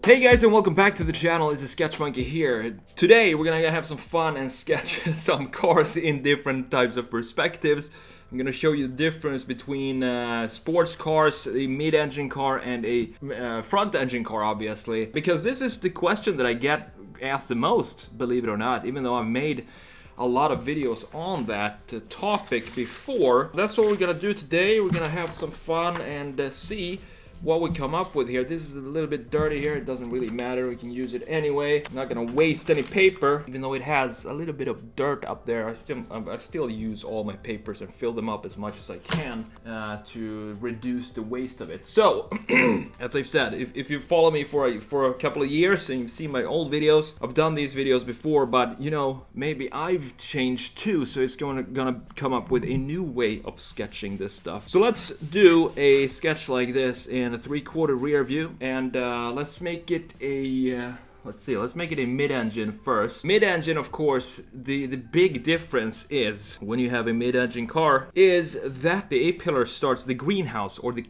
Hey guys, and welcome back to the channel. It's a Sketch Monkey here. Today we're gonna have some fun and sketch some cars in different types of perspectives. I'm gonna show you the difference between sports cars, a mid-engine car, and a front-engine car, obviously. Because this is the question that I get asked the most, believe it or not, even though I've made a lot of videos on that topic before. That's what we're gonna do today. We're gonna have some fun and see what we come up with here. This is a little bit dirty here. It doesn't really matter. We can use it anyway. I'm not gonna waste any paper, even though it has a little bit of dirt up there. I still use all my papers and fill them up as much as I can to reduce the waste of it. So, as I've said, if you follow me for a couple of years and you've seen my old videos, I've done these videos before, but you know, maybe I've changed too. So it's gonna come up with a new way of sketching this stuff. So let's do a sketch like this in a 3/4 rear view, and let's make it a let's make it a mid-engine first. Mid-engine, of course, the big difference is when you have a mid-engine car is that the A-pillar starts the greenhouse, or the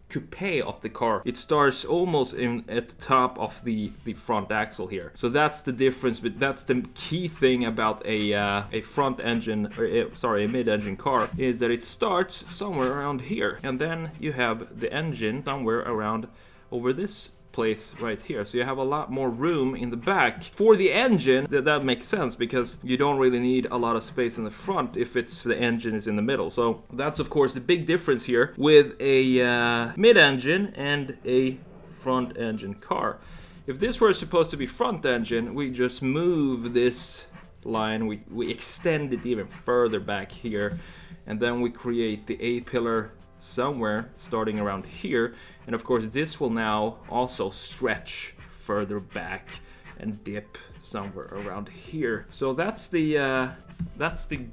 coupe of the car. It starts almost at the top of the front axle here. So that's the difference, but that's the key thing about a front engine, or a mid-engine car, is that it starts somewhere around here, and then you have the engine somewhere around over this place right here. So you have a lot more room in the back for the engine. That makes sense, because you don't really need a lot of space in the front if the engine is in the middle. So that's of course the big difference here with a mid-engine and a front engine car. If this were supposed to be front engine, we just move this line, we extend it even further back here, and then we create the A-pillar somewhere starting around here, and of course this will now also stretch further back and dip somewhere around here. So that's the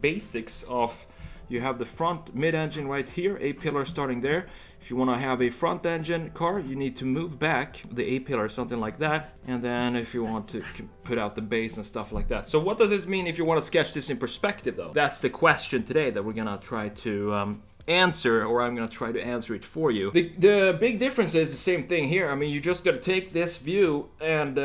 basics of, you have the front mid-engine right here, A-pillar starting there. If you want to have a front engine car, you need to move back the A-pillar, something like that, and then if you want to put out the base and stuff like that. So what does this mean if you want to sketch this in perspective, though? That's the question today that we're gonna try to answer, or I'm gonna try to answer it for you. The big difference is the same thing here. I mean, you just gotta take this view and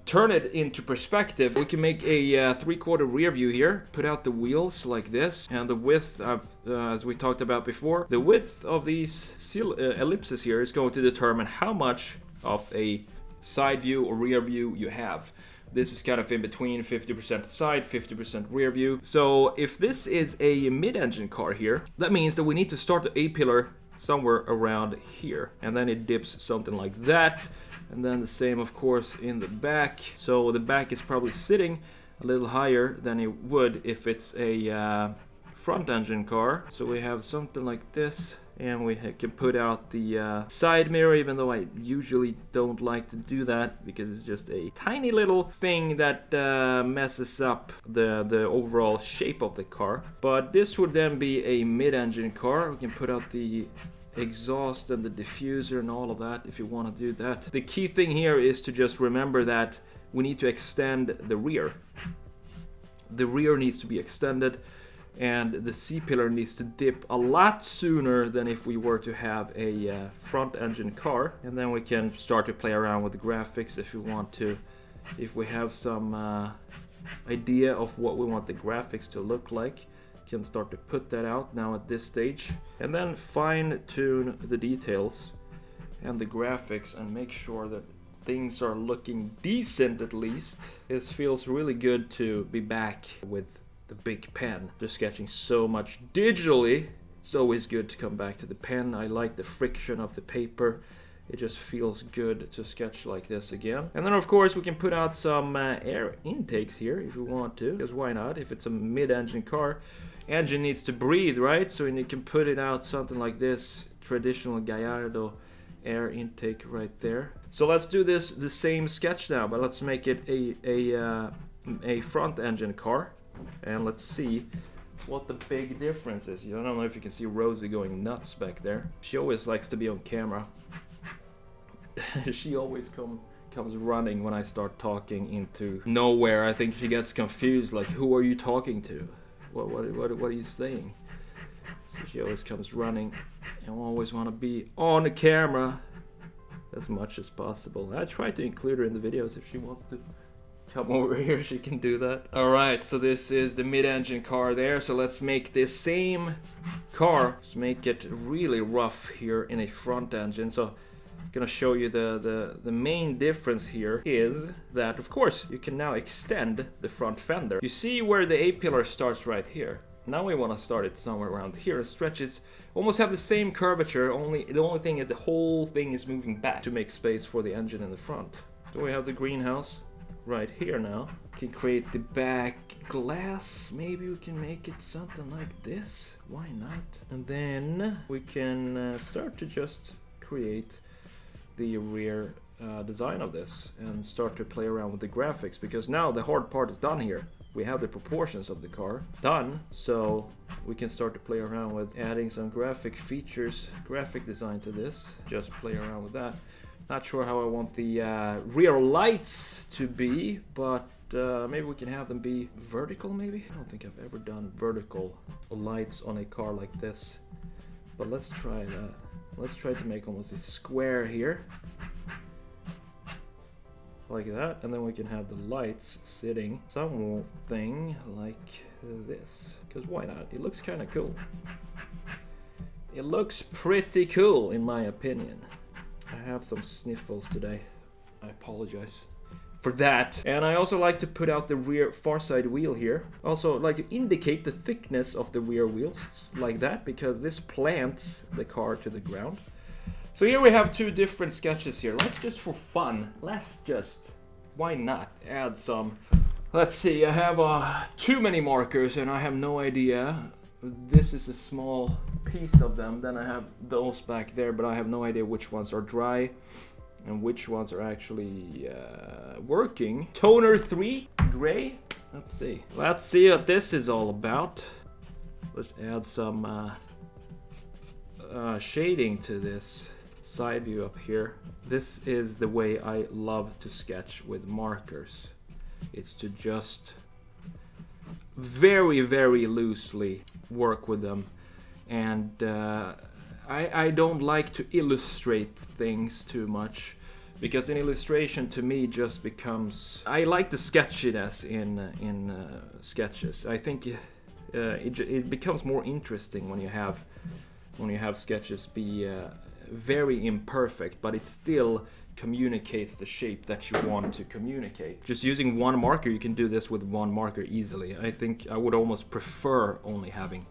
turn it into perspective. We can make a 3/4 rear view here, put out the wheels like this, and the width of, as we talked about before, the width of these ellipses here is going to determine how much of a side view or rear view you have. This is kind of in between, 50% side, 50% rear view. So if this is a mid-engine car here, that means that we need to start the A-pillar somewhere around here, and then it dips something like that, and then the same of course in the back. So the back is probably sitting a little higher than it would if it's a front engine car. So we have something like this, and we can put out the side mirror, even though I usually don't like to do that because it's just a tiny little thing that messes up the overall shape of the car. But this would then be a mid-engine car. We can put out the exhaust and the diffuser and all of that if you want to do that. The key thing here is to just remember that we need to extend the rear. The rear needs to be extended, and the C-pillar needs to dip a lot sooner than if we were to have a front engine car. And then we can start to play around with the graphics if you want to. If we have some idea of what we want the graphics to look like, can start to put that out now at this stage, and then fine tune the details and the graphics and make sure that things are looking decent at least. It feels really good to be back with the big pen. Just sketching so much digitally, it's always good to come back to the pen. I like the friction of the paper. It just feels good to sketch like this again. And then of course we can put out some air intakes here if we want to, because why not? If it's a mid-engine car, engine needs to breathe, right? So you can put it out something like this, traditional Gallardo air intake right there. So let's do the same sketch now, but let's make it a front engine car. And let's see what the big difference is. I don't know if you can see Rosie going nuts back there. She always likes to be on camera. She always comes running when I start talking into nowhere. I think she gets confused, like, who are you talking to? What are you saying? So she always comes running and always want to be on the camera. as much as possible. I try to include her in the videos. If she wants to come over here, she can do that. Alright, so this is the mid-engine car there. So let's make this same car. Let's make it really rough here in a front engine. So I'm gonna show you the main difference here is that, of course, you can now extend the front fender. You see where the A-pillar starts right here. Now we want to start it somewhere around here. It stretches, almost have the same curvature, the only thing is the whole thing is moving back to make space for the engine in the front. So we have the greenhouse right here now. Can create the back glass. Maybe we can make it something like this. Why not? And then we can start to just create the rear design of this and start to play around with the graphics, because now the hard part is done here. We have the proportions of the car done, so we can start to play around with adding some graphic features, graphic design to this. Just play around with that. Not sure how I want the rear lights to be, but maybe we can have them be vertical, maybe? I don't think I've ever done vertical lights on a car like this, but let's try that. Let's try to make almost a square here, like that, and then we can have the lights sitting something like this, because why not? It looks kind of cool. It looks pretty cool in my opinion. I have some sniffles today. I apologize for that. And I also like to put out the rear far side wheel here. Also like to indicate the thickness of the rear wheels like that, because this plants the car to the ground. So here we have two different sketches here. Let's just, for fun, why not add some. Let's see, I have too many markers and I have no idea. This is a small piece of them. Then I have those back there, but I have no idea which ones are dry and which ones are actually working. Toner 3, gray. Let's see what this is all about. Let's add some shading to this side view up here. This is the way I love to sketch with markers. It's to just very, very loosely work with them. And I don't like to illustrate things too much, because an illustration to me just becomes... I like the sketchiness in sketches. I think it becomes more interesting when you have sketches be very imperfect, but it still communicates the shape that you want to communicate. Just using one marker, you can do this with one marker easily. I think I would almost prefer only having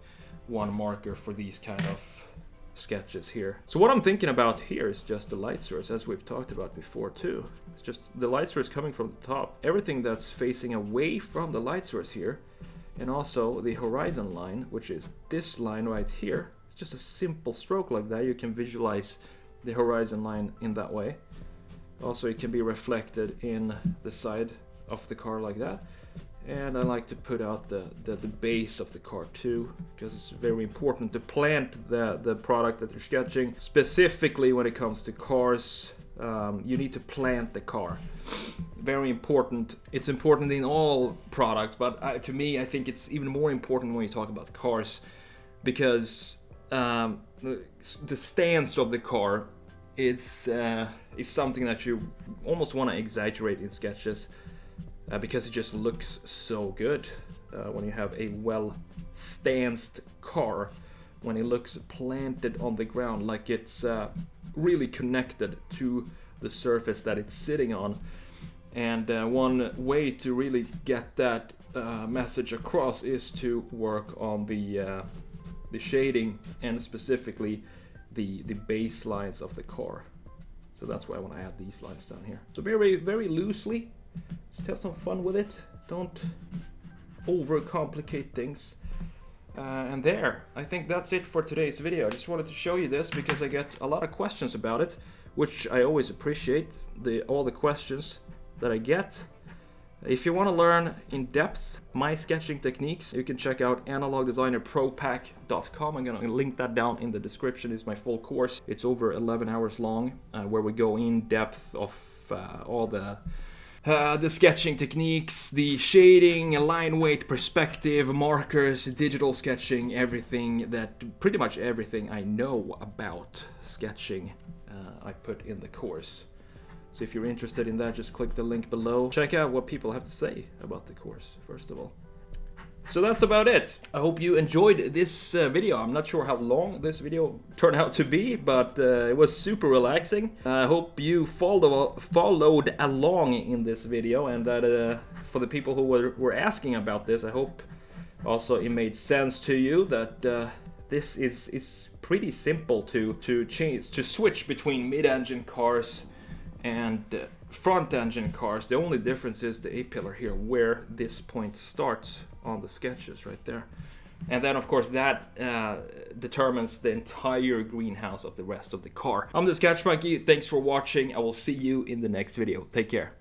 one marker for these kind of sketches here. So what I'm thinking about here is just the light source, as we've talked about before too. It's just the light source coming from the top. Everything that's facing away from the light source here, and also the horizon line, which is this line right here. It's just a simple stroke like that. You can visualize the horizon line in that way. Also, it can be reflected in the side of the car like that. And I like to put out the base of the car too, because it's very important to plant the product that you're sketching. Specifically when it comes to cars, you need to plant the car. Very important. It's important in all products, but to me, I think it's even more important when you talk about cars, because the stance of the car is something that you almost want to exaggerate in sketches, because it just looks so good when you have a well-stanced car, when it looks planted on the ground, like it's really connected to the surface that it's sitting on. And one way to really get that message across is to work on the shading, and specifically the base lines of the car. So that's why I want to add these lines down here. So very, very loosely, just have some fun with it. Don't overcomplicate things. And there, I think that's it for today's video. I just wanted to show you this because I get a lot of questions about it, which I always appreciate, all the questions that I get. If you want to learn in depth my sketching techniques, you can check out analogdesignerpropack.com. I'm going to link that down in the description. It's my full course. It's over 11 hours long, where we go in depth of all the sketching techniques, the shading, line weight, perspective, markers, digital sketching, everything pretty much everything I know about sketching I put in the course. So if you're interested in that, just click the link below. Check out what people have to say about the course, first of all. So that's about it. I hope you enjoyed this video. I'm not sure how long this video turned out to be, but it was super relaxing. I hope you followed along in this video, and that for the people who were asking about this, I hope also it made sense to you that this is pretty simple to change, to switch between mid-engine cars and front-engine cars. The only difference is the A-pillar here, where this point starts on the sketches right there. And then of course that determines the entire greenhouse of the rest of the car. I'm the Sketch Monkey. Thanks for watching. I will see you in the next video. Take care.